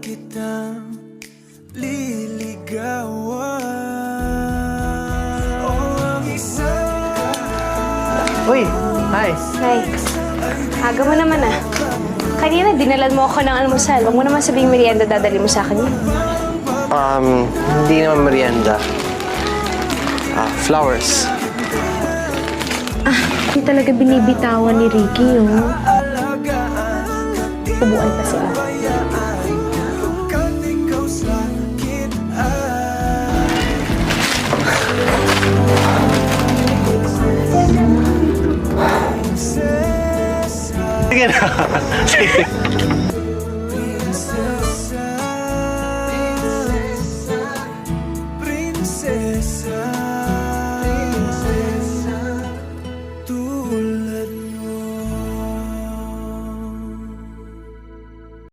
kitang liligawan. Uy, hi. Nay, aga mo naman ah. Kanina, dinalan mo ako ng almusal. Huwag mo naman sabing merienda dadali mo sa akin yun. Hindi naman merienda. Flowers. Hindi talaga binibitawan ni Ricky yung ubuan pa sila. Sige na. Sige.